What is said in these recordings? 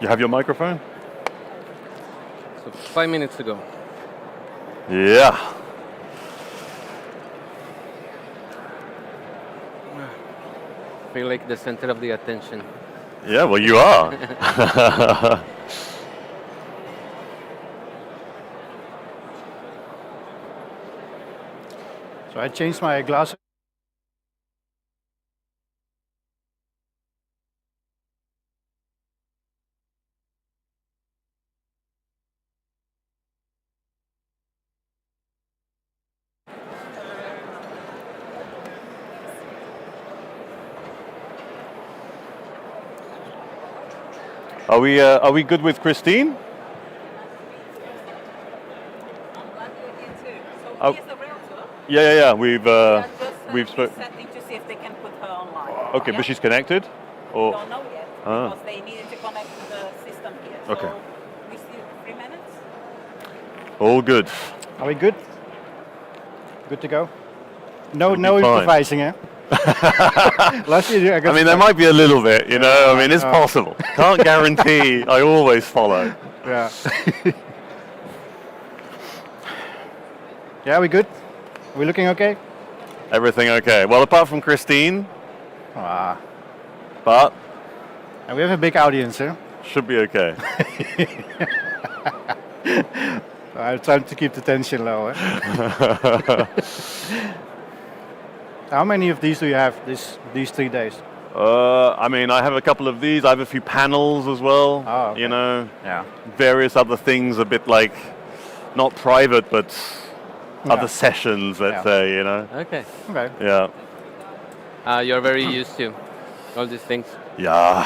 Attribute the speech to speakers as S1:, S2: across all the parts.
S1: You have your microphone?
S2: So 5 minutes ago.
S1: Yeah.
S2: Feel like the center of the attention.
S1: Yeah, well, you are.
S3: So I changed my glasses.
S1: Are we good with Christine? Oh.
S4: He is a realtor.
S1: Yeah.
S4: We've
S1: spoken.
S4: setting to see if they can put her online.
S1: Okay,
S4: Yeah?
S1: but she's connected? Or
S4: Don't know yet
S1: Ah.
S4: because they needed to connect to the system here.
S1: Okay.
S4: So we see 3 minutes.
S1: all good?
S3: Are we good? Good to go? No,
S1: It'll
S3: no
S1: be fine.
S3: improvising, eh? Last year,
S1: I mean, there might be a little bit, you know. I mean, it's possible. Can't guarantee. I always follow.
S3: Yeah. Yeah, we good? We looking okay?
S1: Everything okay? Well, apart from Christine,
S3: Ah.
S1: but
S3: And we have a big audience, eh?
S1: should be okay.
S3: I'm trying to keep the tension low, eh? How many of these do you have these 3 days?
S1: I mean, I have a couple of these. I have a few panels as well.
S3: Oh, okay.
S1: You know,
S3: Yeah.
S1: various other things, a bit like not private, but
S3: Yeah.
S1: other sessions. Let's
S3: Yeah.
S1: say, you know.
S2: Okay.
S3: Okay.
S1: Yeah.
S2: You're very used to all these things.
S1: Yeah.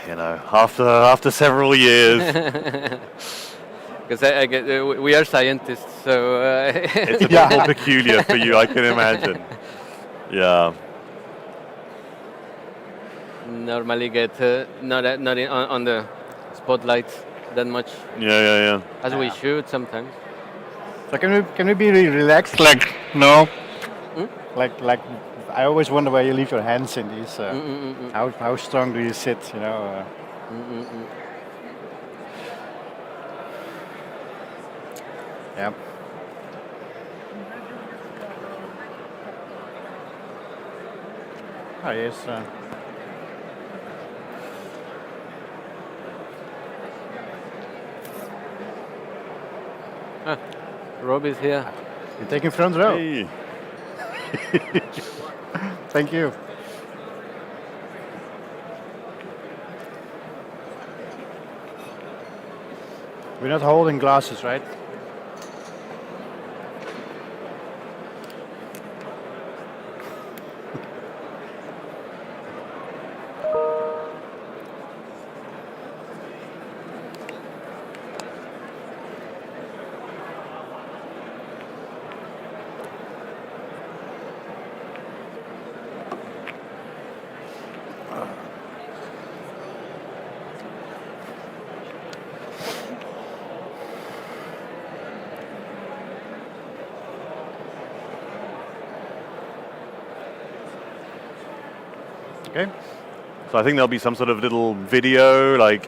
S1: You know, after several years,
S2: Because I get, we are scientists, so
S1: it's a bit more peculiar for you, I can imagine. Yeah.
S2: normally get not on the spotlight that much
S1: Yeah.
S2: as we should sometimes.
S3: So can we be relaxed? Like no. Like I always wonder where you leave your hands in these. How strong do you sit? You know. Yeah. Oh yes.
S2: Rob is here.
S3: You're taking front row.
S1: Hey.
S3: Thank you. We're not holding glasses, right? Okay.
S1: So I think there'll be some sort of little video, like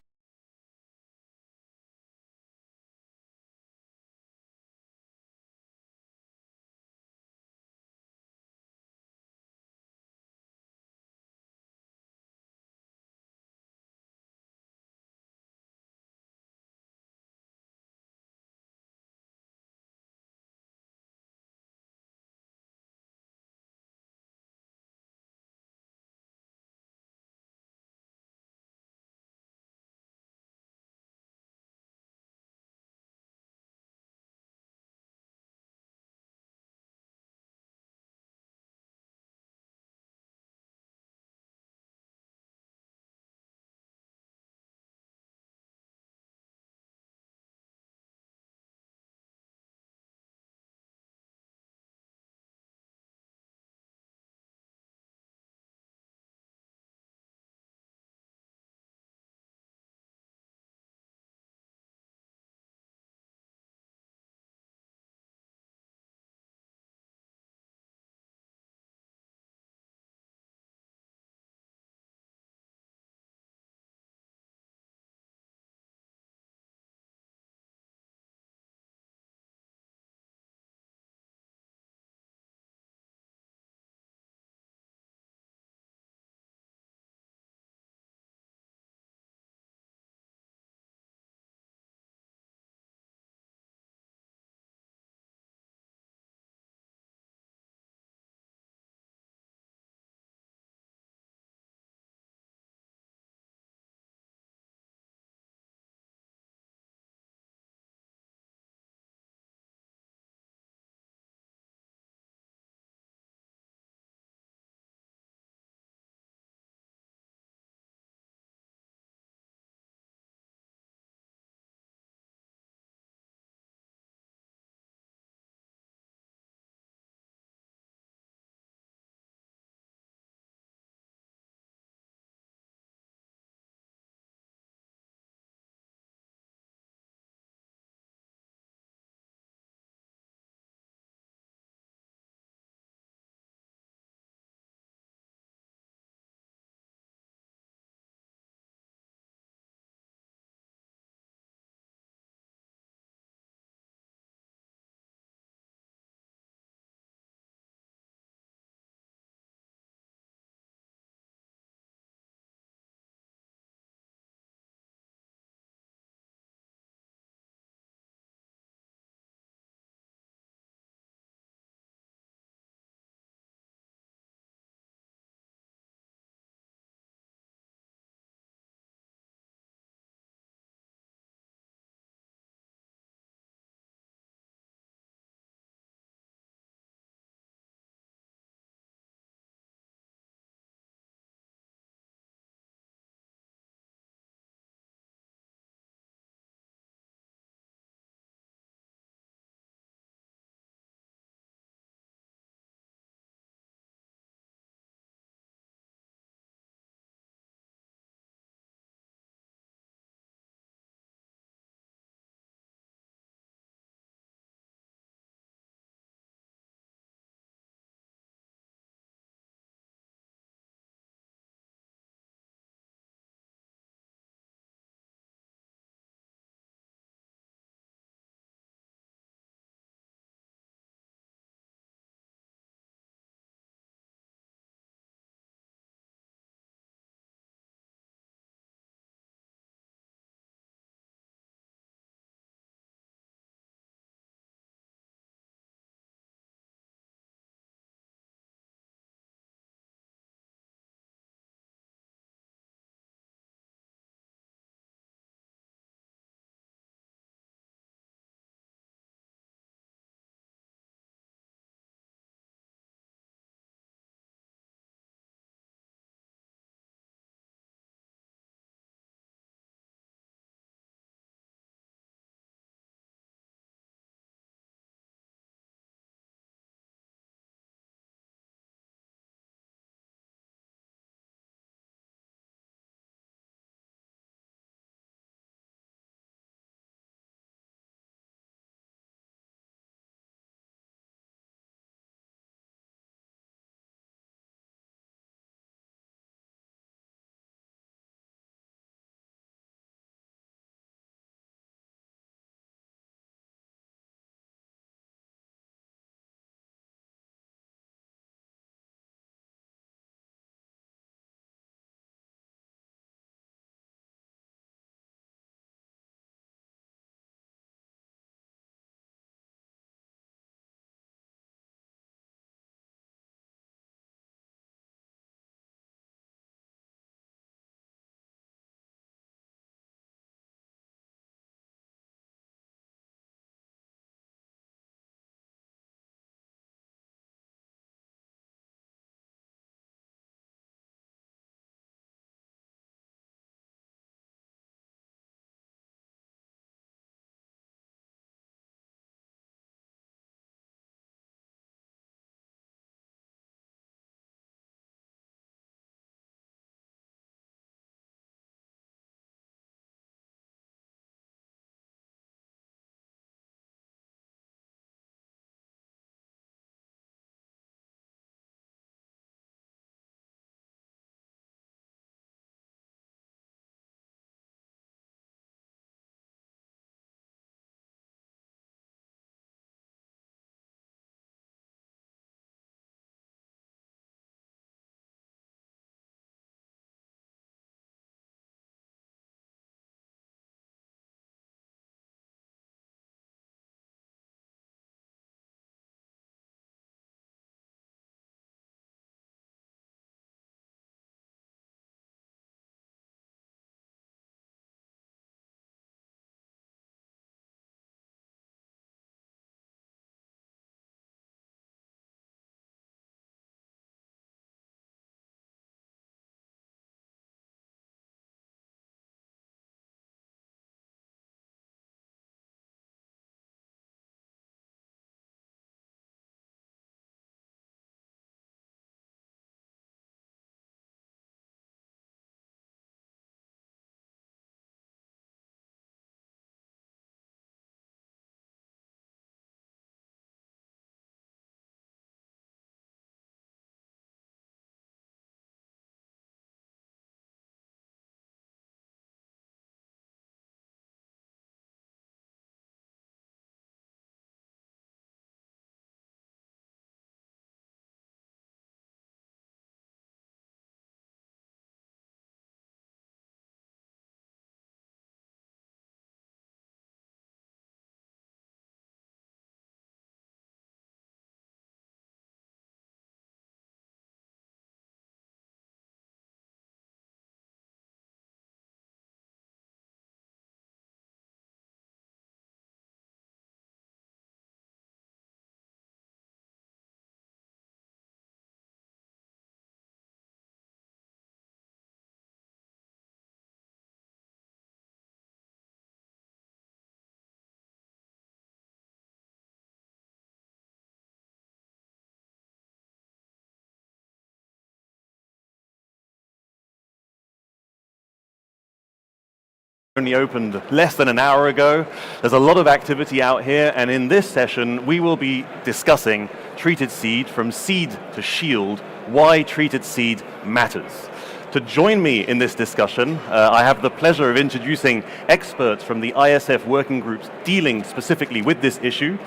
S1: only opened less than an hour ago. There's a lot of activity out here, and in this session we will be discussing treated seed from seed to shield, why treated seed matters. To join me in this discussion, I have the pleasure of introducing experts from the ISF working groups dealing specifically with this issue.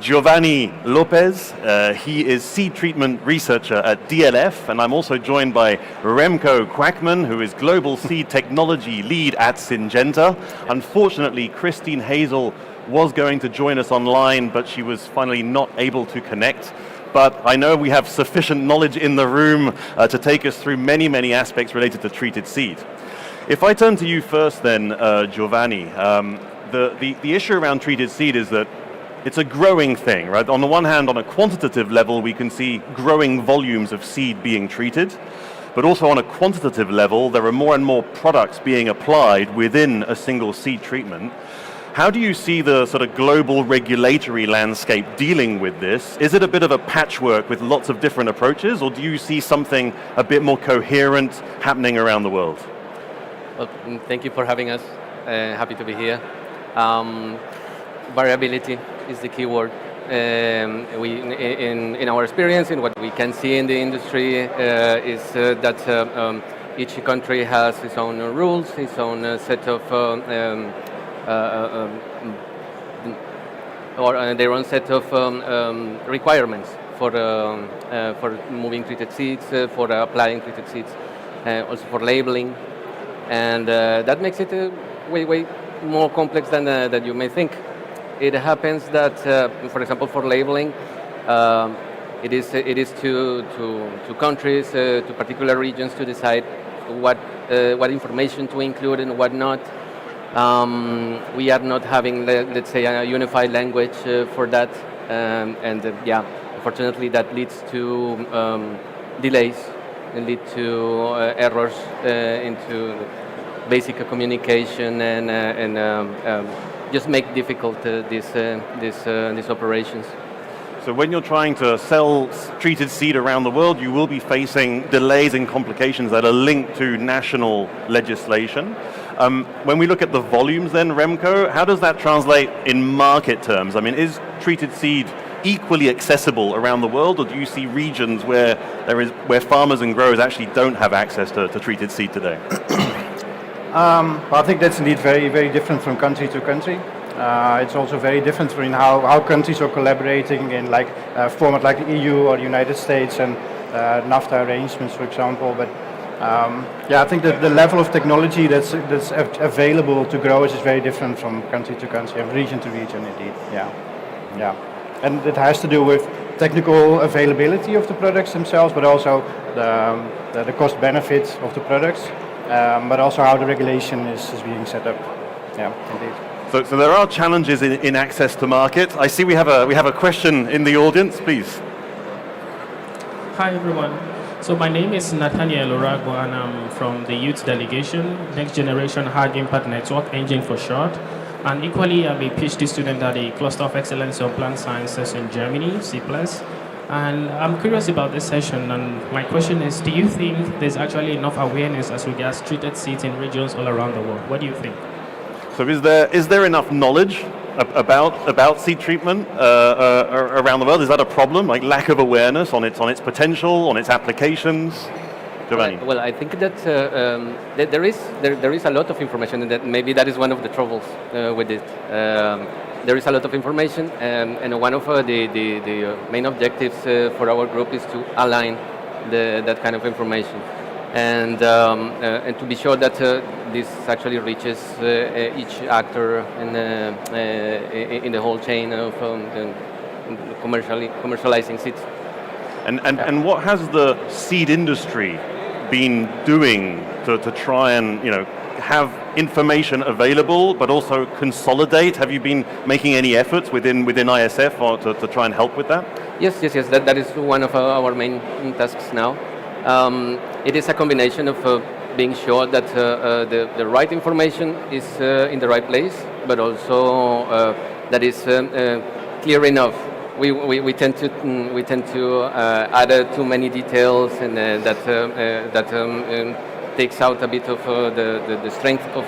S1: Giovanni Lopez, he is seed treatment researcher at DLF, and I'm also joined by Remco Kwakman, who is global seed technology lead at Syngenta. Unfortunately, Christine Hazel was going to join us online, but she was finally not able to connect. But I know we have sufficient knowledge in the room to take us through many, many aspects related to treated seed. If I turn to you first then, Giovanni, the issue around treated seed is that it's a growing thing, right? On the one hand, on a quantitative level, we can see growing volumes of seed being treated, but also on a quantitative level, there are more and more products being applied within a single seed treatment. How do you see the sort of global regulatory landscape dealing with this? Is it a bit of a patchwork with lots of different approaches, or do you see something a bit more coherent happening around the world?
S2: Well, thank you for having us. Happy to be here. Variability is the key word. In our experience, in what we can see in the industry, is that each country has its own rules, its own set of or their own set of requirements for moving treated seeds, for applying treated seeds, also for labeling, and that makes it way more complex than you may think. It happens that, for example, for labeling, it is to countries, to particular regions to decide what information to include and what not. We are not having, let's say, a unified language for that, unfortunately, that leads to delays and lead to errors into basic communication and just make difficult these operations.
S1: So when you're trying to sell treated seed around the world, you will be facing delays and complications that are linked to national legislation. When we look at the volumes then, Remco, how does that translate in market terms? I mean, is treated seed equally accessible around the world, or do you see regions where farmers and growers actually don't have access to treated seed today?
S3: I think that's indeed very different from country to country. It's also very different in how countries are collaborating in like a format like the EU or the United States and NAFTA arrangements, for example. But I think that the level of technology that's available to growers is very different from country to country and region to region, indeed. Yeah. And it has to do with technical availability of the products themselves, but also the cost benefits of the products. But also how the regulation is being set up. Yeah, indeed.
S1: So there are challenges in access to market. I see we have a question in the audience, please.
S5: Hi everyone. So my name is Nathaniel Orago and I'm from the Youth Delegation, Next Generation Hard Impact Network, Engine for short. And equally, I'm a PhD student at the Cluster of Excellence of Plant Sciences in Germany, C+. And I'm curious about this session, and my question is, do you think there's actually enough awareness as regards treated seeds in regions all around the world? What do you think?
S1: So is there enough knowledge about seed treatment around the world? Is that a problem, like lack of awareness on its potential, on its applications? Giovanni?
S2: Well, I think that there is a lot of information, and that maybe that is one of the troubles with it. There is a lot of information, and one of the main objectives for our group is to align that kind of information, and to be sure that this actually reaches each actor in the whole chain of commercializing seeds.
S1: And what has the seed industry been doing to try and have information available, but also consolidate? Have you been making any efforts within ISF or to try and help with that?
S2: Yes. That is one of our main tasks now. It is a combination of being sure that the right information is in the right place, but also that is clear enough. We tend to add too many details, and that takes out a bit of the strength of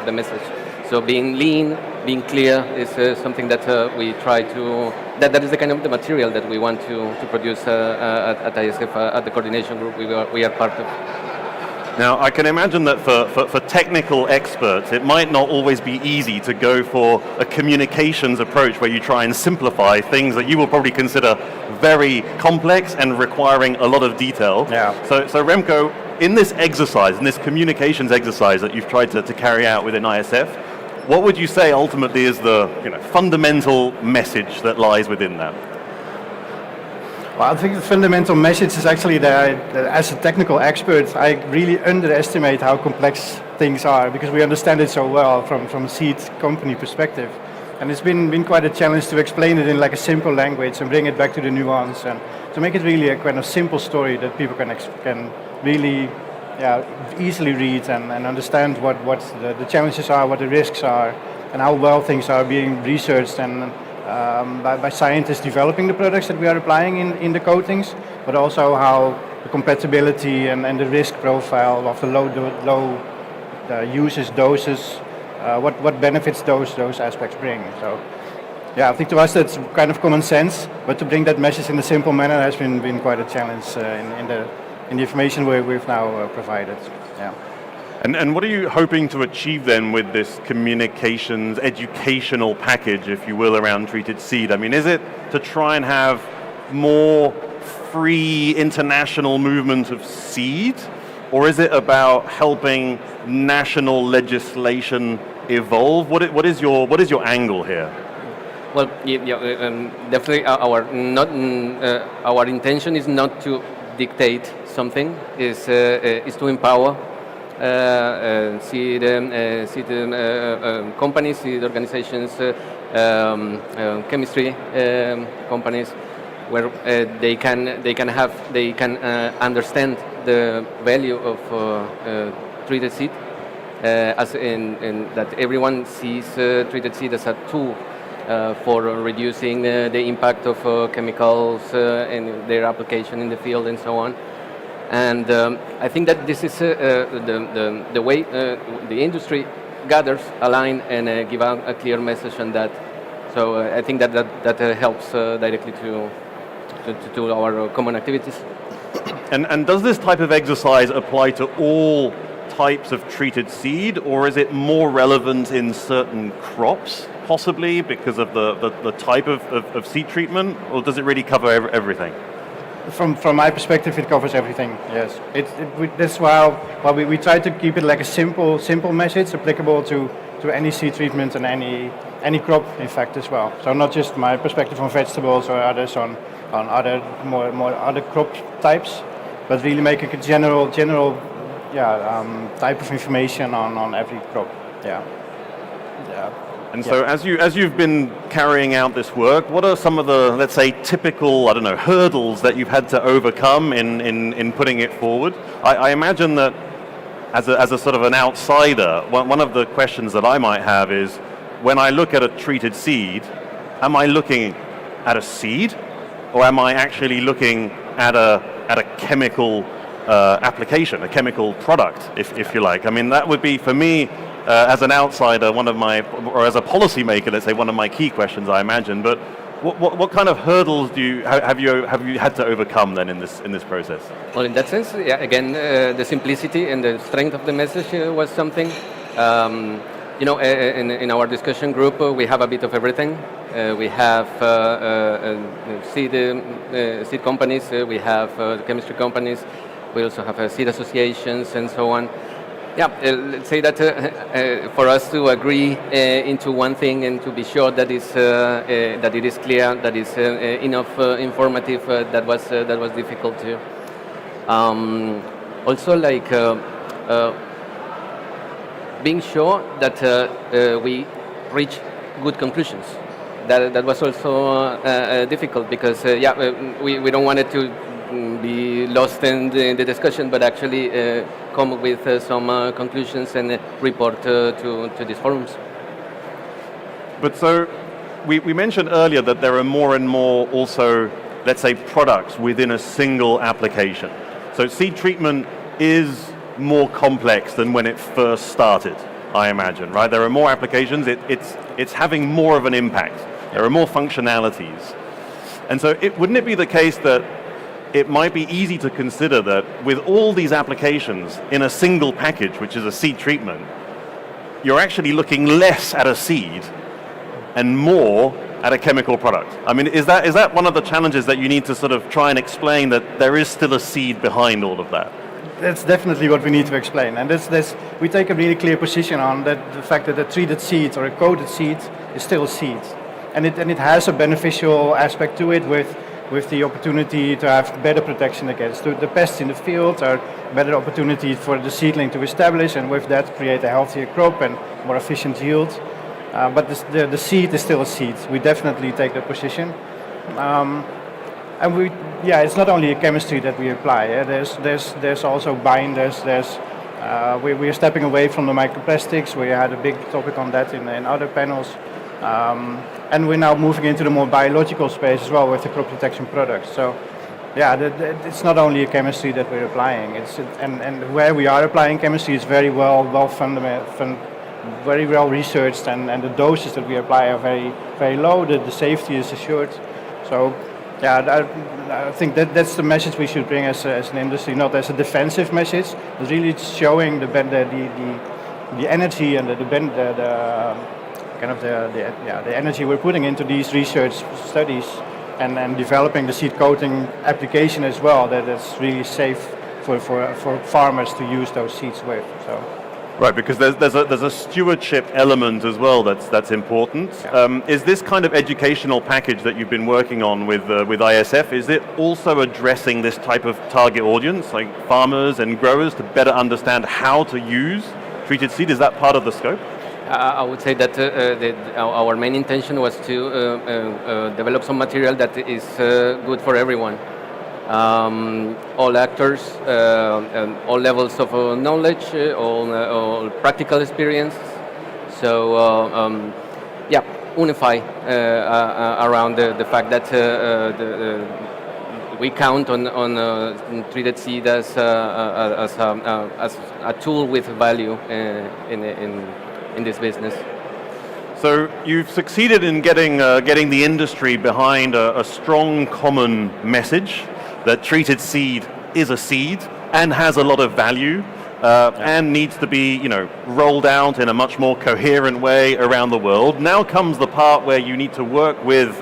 S2: the message. So being lean, being clear is something that we try to, that is the kind of the material that we want to produce at ISF, at the coordination group we are part of.
S1: Now, I can imagine that for technical experts, it might not always be easy to go for a communications approach where you try and simplify things that you will probably consider very complex and requiring a lot of detail.
S3: Yeah.
S1: So Remco, in this exercise, in this communications exercise that you've tried to carry out within ISF, what would you say ultimately is the fundamental message that lies within that?
S3: Well, I think the fundamental message is actually that as a technical expert, I really underestimate how complex things are because we understand it so well from a seed company perspective. And it's been quite a challenge to explain it in like a simple language and bring it back to the nuance and to make it really a kind of simple story that people can really easily read and understand what the challenges are, what the risks are, and how well things are being researched and by scientists developing the products that we are applying in the coatings, but also how the compatibility and the risk profile of the low uses, doses, what benefits those aspects bring. So, yeah, I think to us that's kind of common sense, but to bring that message in a simple manner has been quite a challenge in the information we've now provided. Yeah.
S1: And what are you hoping to achieve then with this communications, educational package, if you will, around treated seed? I mean, is it to try and have more free international movement of seed? Or is it about helping national legislation evolve? What is your angle here?
S2: Well, definitely our intention is not to dictate something, is to empower seed companies, seed organizations, chemistry companies, where they can understand the value of treated seed, as in that everyone sees treated seed as a tool for reducing the impact of chemicals and their application in the field and so on. And I think that this is the way the industry gathers, align, and give out a clear message on that. So I think that helps directly to our common activities.
S1: And does this type of exercise apply to all types of treated seed, or is it more relevant in certain crops, possibly because of the type of seed treatment, or does it really cover everything?
S3: From my perspective, it covers everything. Yes, that's why we try to keep it like a simple message applicable to any seed treatment and any crop, in fact, as well. So not just my perspective on vegetables or others on other more other crop types, but really making a general type of information on every crop. Yeah.
S1: And so as you've been carrying out this work, what are some of the, let's say, typical, hurdles that you've had to overcome in putting it forward? I imagine that as a sort of an outsider, one of the questions that I might have is, when I look at a treated seed, am I looking at a seed, or am I actually looking at a chemical application, a chemical product, if you like? I mean, that would be, for me, as an outsider, or as a policymaker, let's say, one of my key questions, I imagine. But what kind of hurdles have you had to overcome then in this process?
S2: Well, in that sense, again, the simplicity and the strength of the message was something. In our discussion group, we have a bit of everything. We have seed companies, we have chemistry companies, we also have seed associations and so on. Yeah, let's say that for us to agree into one thing and to be sure that that it is clear, that is enough informative, that was difficult too. Also, like being sure that we reach good conclusions. That was also difficult because we don't want it to be lost in the discussion, but actually come with some conclusions and report to these forums.
S1: But so we mentioned earlier that there are more and more also, let's say, products within a single application. So seed treatment is more complex than when it first started, I imagine, right? There are more applications, it's having more of an impact. There are more functionalities. And so wouldn't it be the case that it might be easy to consider that with all these applications in a single package, which is a seed treatment, you're actually looking less at a seed and more at a chemical product? I mean, is that one of the challenges that you need to sort of try and explain, that there is still a seed behind all of that?
S3: That's definitely what we need to explain, and we take a really clear position on that. The fact that a treated seed or a coated seed is still a seed, and it has a beneficial aspect to it with the opportunity to have better protection against the pests in the field, or better opportunity for the seedling to establish, and with that create a healthier crop and more efficient yield. But the seed is still a seed. We definitely take that position. And it's not only a chemistry that we apply. There's also binders. We are stepping away from the microplastics. We had a big topic on that in other panels. And we're now moving into the more biological space as well with the crop protection products. So, it's not only a chemistry that we're applying. And where we are applying chemistry is very well fundamental, very well researched, and the doses that we apply are very, very low. The safety is assured. So, I think that's the message we should bring as an industry, not as a defensive message, but really showing the energy and the energy we're putting into these research studies, and developing the seed coating application as well. That's really safe for farmers to use those seeds with. So.
S1: Right, because there's a stewardship element as well that's important.
S3: Yeah.
S1: Is this kind of educational package that you've been working on with ISF, is it also addressing this type of target audience, like farmers and growers, to better understand how to use treated seed? Is that part of the scope?
S2: I would say that our main intention was to develop some material that is good for everyone. All actors, all levels of knowledge, all practical experience. So, unify around the fact that we count on treated seed as a tool with value in this business.
S1: So you've succeeded in getting the industry behind a strong common message that treated seed is a seed and has a lot of value, and needs to be, rolled out in a much more coherent way around the world. Now comes the part where you need to work with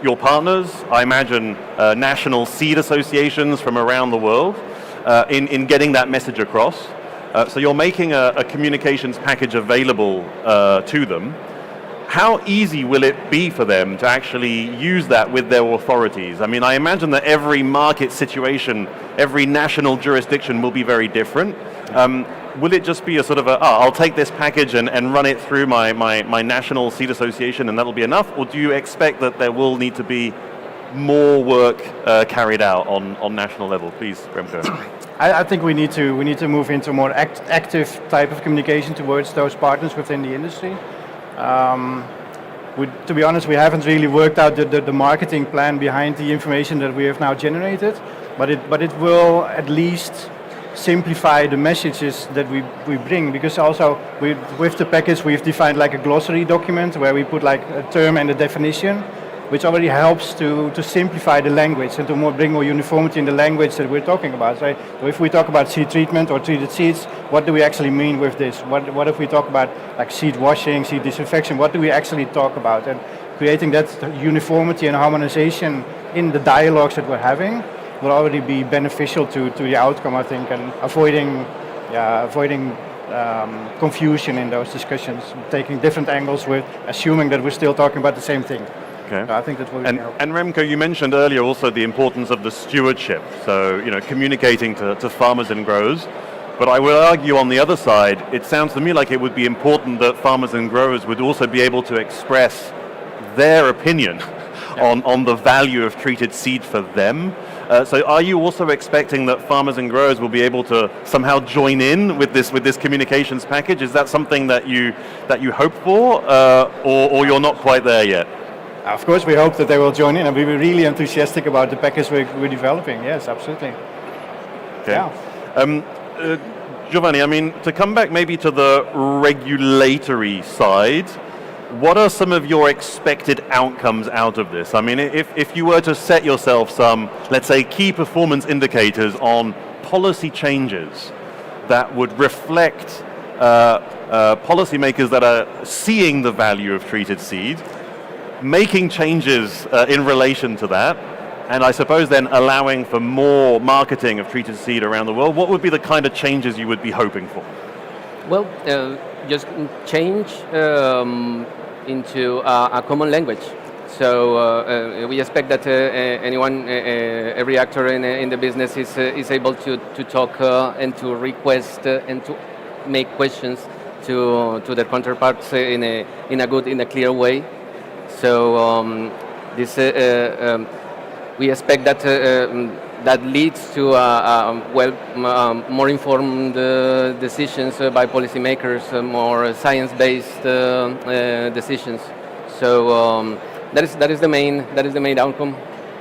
S1: your partners, I imagine national seed associations from around the world, in getting that message across. So you're making a communications package available to them. How easy will it be for them to actually use that with their authorities? I mean, I imagine that every market situation, every national jurisdiction will be very different. Will it just be a sort of I'll take this package and run it through my national seed association and that'll be enough? Or do you expect that there will need to be more work carried out on national level? Please, Remco.
S3: I think we need to move into more active type of communication towards those partners within the industry. To be honest, we haven't really worked out the marketing plan behind the information that we have now generated, but it will at least simplify the messages that we bring, because also with the package we've defined like a glossary document where we put like a term and a definition, which already helps to simplify the language and to bring more uniformity in the language that we're talking about. So if we talk about seed treatment or treated seeds, what do we actually mean with this? What if we talk about like seed washing, seed disinfection? What do we actually talk about? And creating that uniformity and harmonization in the dialogues that we're having will already be beneficial to the outcome, I think, and avoiding confusion in those discussions, taking different angles with assuming that we're still talking about the same thing.
S1: Okay.
S3: So I think that will help.
S1: And Remco, you mentioned earlier also the importance of the stewardship, so communicating to farmers and growers. But I will argue on the other side, it sounds to me like it would be important that farmers and growers would also be able to express their opinion on the value of treated seed for them. So are you also expecting that farmers and growers will be able to somehow join in with this communications package? Is that something that you hope for, or you're not quite there yet?
S3: Of course, we hope that they will join in, and we were really enthusiastic about the package we're developing. Yes, absolutely.
S1: Okay.
S3: Yeah.
S1: Giovanni, I mean, to come back maybe to the regulatory side, what are some of your expected outcomes out of this? I mean, if you were to set yourself some, let's say, key performance indicators on policy changes that would reflect policymakers that are seeing the value of treated seed, making changes in relation to that, and I suppose then allowing for more marketing of treated seed around the world, what would be the kind of changes you would be hoping for?
S2: Well, just change into a common language. So we expect that anyone, every actor in the business is able to talk and to request and to make questions to their counterparts in a clear way. So this we expect that that leads to more informed decisions by policymakers, more science-based decisions. So that is the main outcome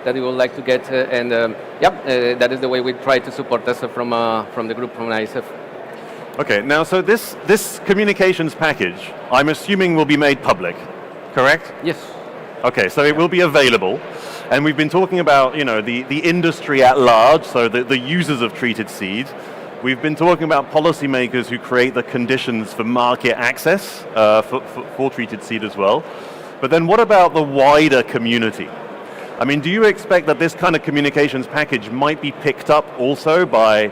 S2: that we would like to get, and that is the way we try to support us from the group from ISF.
S1: Okay, now so this communications package, I'm assuming will be made public, correct?
S2: Yes.
S1: Okay, so it will be available, and we've been talking about the industry at large, so the users of treated seed. We've been talking about policymakers who create the conditions for market access for treated seed as well. But then what about the wider community? I mean, do you expect that this kind of communications package might be picked up also by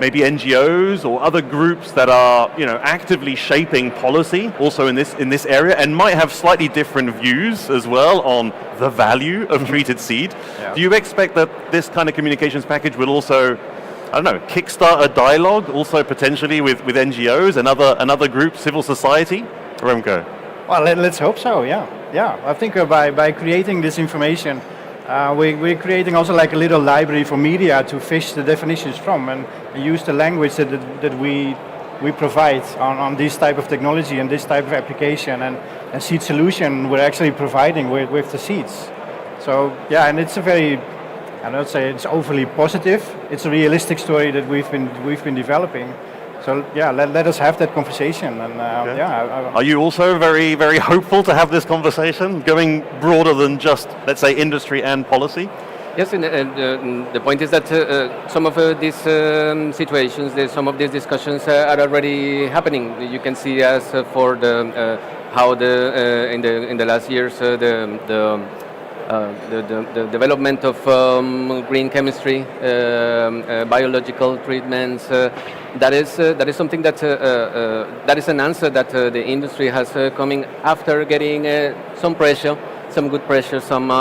S1: maybe NGOs or other groups that are actively shaping policy also in this area and might have slightly different views as well on the value of treated seed?
S3: Yeah.
S1: Do you expect that this kind of communications package will also, I don't know, kickstart a dialogue also potentially with NGOs and other groups, civil society? Remco?
S3: Well, let's hope so. Yeah. I think by creating this information, we're creating also like a little library for media to fish the definitions from and use the language that we provide on this type of technology and this type of application and seed solution we're actually providing with the seeds. So yeah, and it's a very, I don't say it's overly positive. It's a realistic story that we've been developing. So yeah, let us have that conversation. And
S1: okay. Are you also very, very hopeful to have this conversation, going broader than just, let's say, industry and policy?
S2: Yes, and the point is that some of these situations, some of these discussions are already happening. You can see as for the how in the last years the development of green chemistry, biological treatments. That is something that is an answer that the industry has coming after getting some pressure, some good pressure, some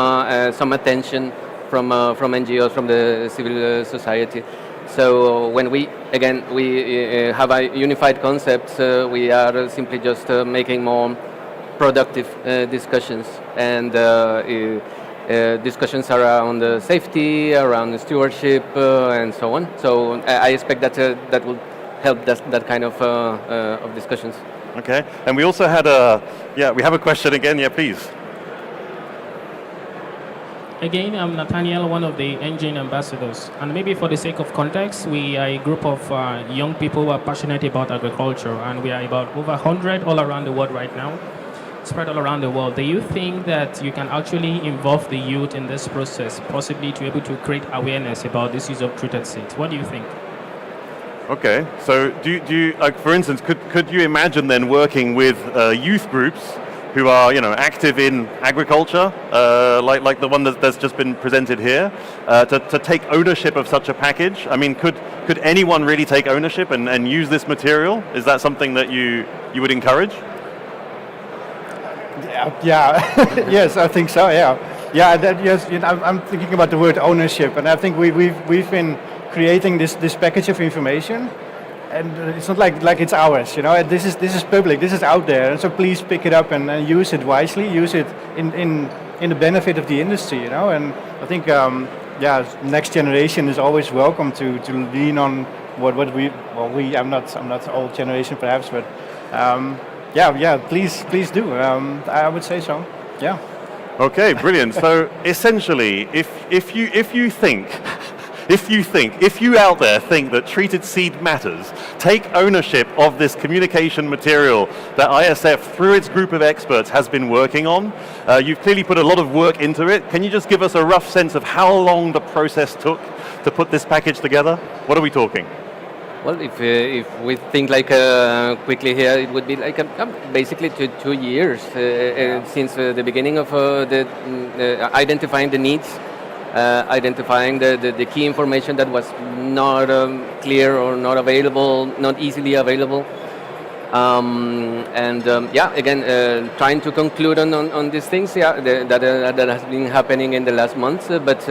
S2: attention from NGOs, from the civil society. So when we have a unified concept, we are simply just making more productive discussions and discussions around safety, around stewardship, and so on. So I expect that that will help that kind of discussions.
S1: Okay, and we also had we have a question again. Yeah, please.
S5: Again, I'm Nathaniel, one of the engine ambassadors. And maybe for the sake of context, we are a group of young people who are passionate about agriculture, and we are about over 100 all around the world right now, spread all around the world. Do you think that you can actually involve the youth in this process, possibly to be able to create awareness about this use of treated seeds? What do you think?
S1: Okay, so do you like, for instance, could you imagine then working with youth groups who are active in agriculture, like the one that's just been presented here, to take ownership of such a package? I mean, could anyone really take ownership and use this material? Is that something that you would encourage?
S3: Yeah. Yes, I think so. Yeah. Yes. I'm thinking about the word ownership, and I think we've been creating this package of information. And it's not like it's ours, This is public. This is out there, and so please pick it up and use it wisely. Use it in the benefit of the industry, And I think, next generation is always welcome to lean on what we. Well, I'm not old generation perhaps, but please do. I would say so. Yeah.
S1: Okay, brilliant. So essentially, if you think if you out there think that treated seed matters, take ownership of this communication material that ISF, through its group of experts, has been working on. You've clearly put a lot of work into it. Can you just give us a rough sense of how long the process took to put this package together? What are we talking?
S2: Well, if we think like quickly here, it would be like basically 2 years since the beginning of identifying the needs, identifying the key information that was not clear or not available, not easily available. Again, trying to conclude on these things, that has been happening in the last months, but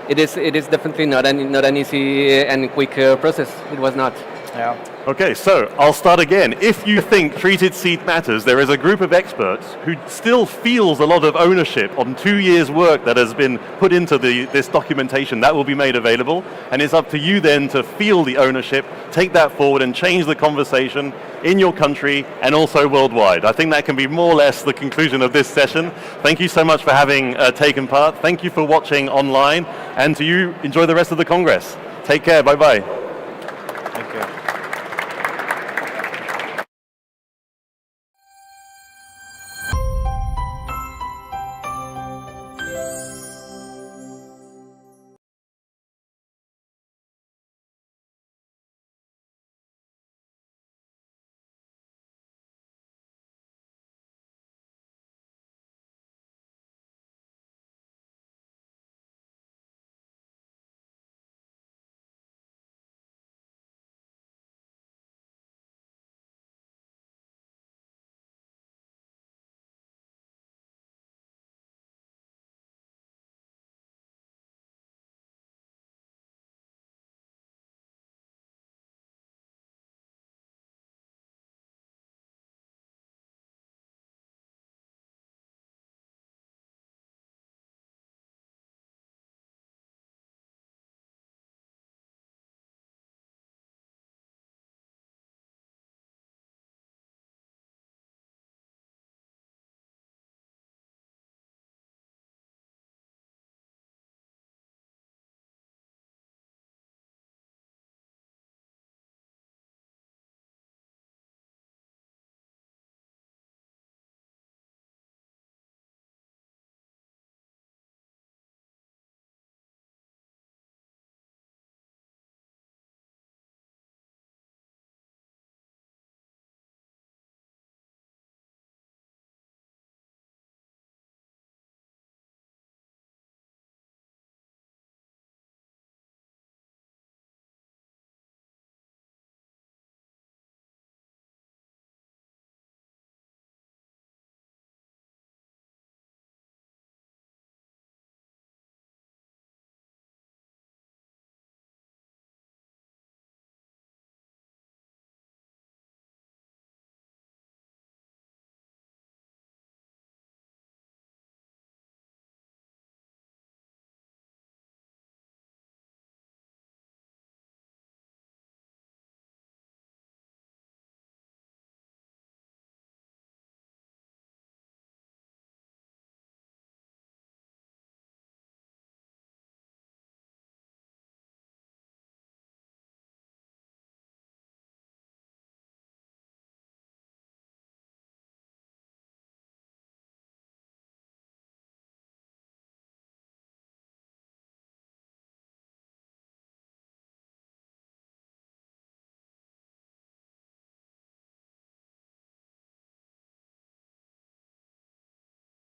S2: it is definitely not an easy and quick process. It was not.
S3: Yeah.
S1: Okay, so I'll start again. If you think treated seed matters, there is a group of experts who still feels a lot of ownership on 2 years' work that has been put into this documentation that will be made available, and it's up to you then to feel the ownership, take that forward and change the conversation in your country and also worldwide. I think that can be more or less the conclusion of this session. Thank you so much for having taken part. Thank you for watching online, and to you, enjoy the rest of the Congress. Take care, bye-bye.